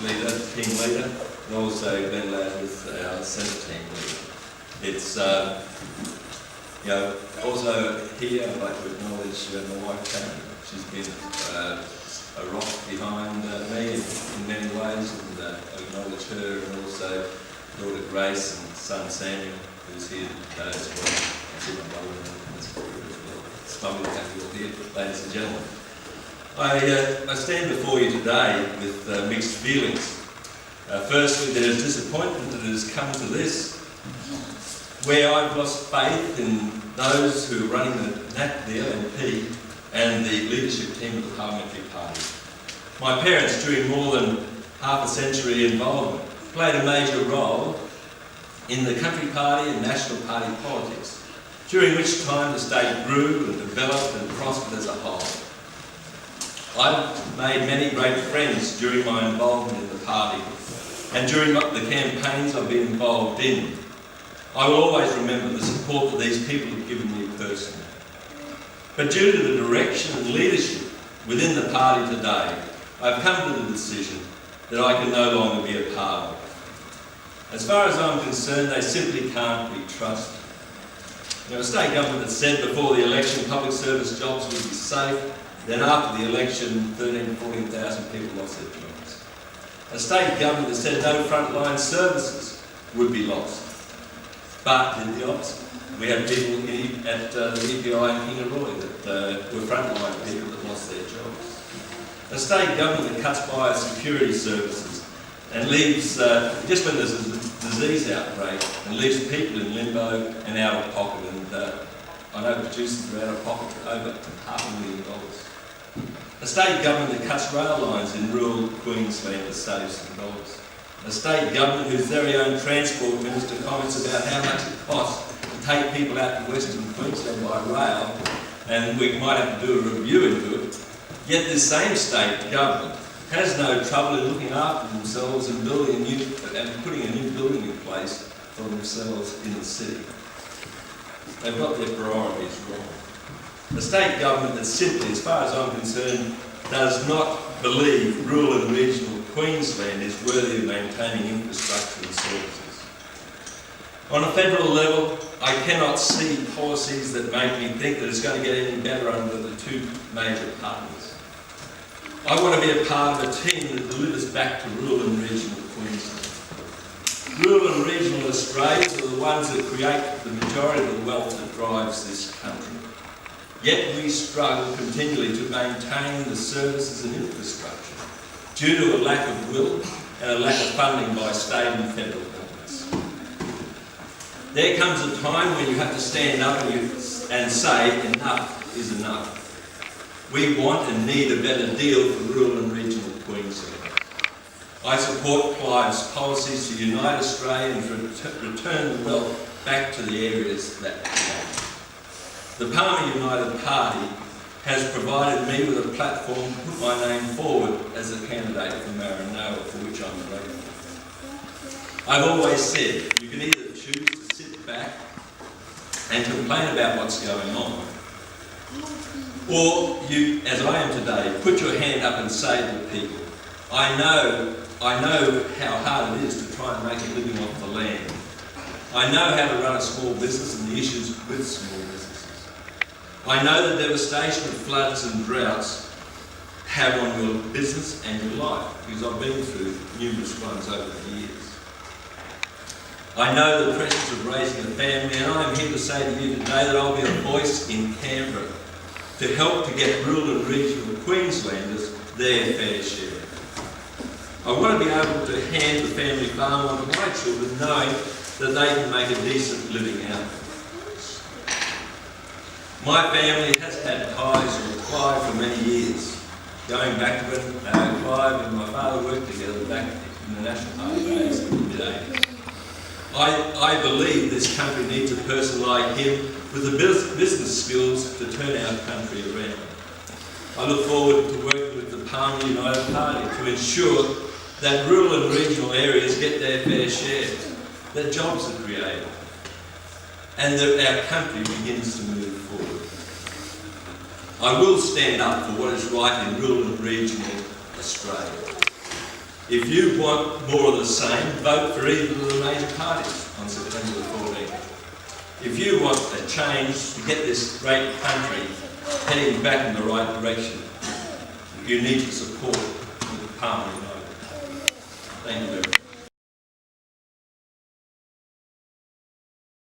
leader, team leader, and also Glenn Lazarus, our Senate team leader. It's, also here I'd like to acknowledge my wife Karen. She's been a rock behind me in many ways, and I acknowledge her, and also daughter Grace and son Samuel, who's here today as well. I see my brother in this group as well. It's lovely to have you all here, ladies and gentlemen. I stand before you today with mixed feelings. Firstly, there is disappointment that it has come to this, where I've lost faith in those who are running the LNP and the leadership team of the Parliamentary Party. My parents, during more than half a century involvement, played a major role in the country party and national party politics, during which time the state grew and developed and prospered as a whole. I've made many great friends during my involvement in the party and during the campaigns I've been involved in. I will always remember the support that these people have given me personally. But due to the direction and leadership within the party today, I've come to the decision that I can no longer be a part of it. As far as I'm concerned, they simply can't be trusted. Now, a state government that said before the election public service jobs would be safe, then after the election 13,000 to 14,000 people lost their jobs. A state government that said no frontline services would be lost, but did the opposite. We had people at the EPI in Kingaroy that were frontline people that lost their jobs. A state government that cuts biosecurity services and leaves, just when there's a disease outbreak, and leaves people in limbo and out of pocket. And I know producers are out of pocket for over $500,000. A state government that cuts rail lines in rural Queensland to save some dollars. A state government whose very own Transport Minister comments about how much it costs to take people out to Western Queensland by rail, and we might have to do a review into it. Yet this same state government has no trouble in looking after themselves and building putting a new building in place for themselves in the city. They've got their priorities wrong. A state government that simply, as far as I'm concerned, does not believe rural and regional Queensland is worthy of maintaining infrastructure and services. On a federal level, I cannot see policies that make me think that it's going to get any better under the two major partners. I want to be a part of a team that delivers back to rural and regional Queensland. Rural and regional Australians are the ones that create the majority of the wealth that drives this country. Yet we struggle continually to maintain the services and infrastructure due to a lack of will and a lack of funding by state and federal governments. There comes a time when you have to stand up and say enough is enough. We want and need a better deal for rural and regional Queensland. I support Clive's policies to unite Australia and to return the wealth back to the areas that belong. The Palmer United Party has provided me with a platform to put my name forward as a candidate for Maranoa, for which I'm grateful. I've always said you can either choose to sit back and complain about what's going on, or you, as I am today, put your hand up and say to the people, I know how hard it is to try and make a living off the land. I know how to run a small business and the issues with small businesses. I know the devastation of floods and droughts have on your business and your life, because I've been through numerous ones over the years. I know the pressures of raising a family, and I am here to say to you today that I'll be a voice in Canberra to help to get rural and regional Queenslanders their fair share. I want to be able to hand the family farm on to my children, knowing that they can make a decent living out of it. My family has had ties with Clive for many years, going back to when Clive and my father worked together back in the National Party days in the mid-80s. I believe this country needs a person like him with the business skills to turn our country around. I look forward to working with the Palmer United Party to ensure that rural and regional areas get their fair share, that jobs are created, and that our country begins to move forward. I will stand up for what is right in rural and regional Australia. If you want more of the same, vote for either of the major parties on September the 14th. If you want a change to get this great country heading back in the right direction, you need to support the parliament vote. Thank you very much.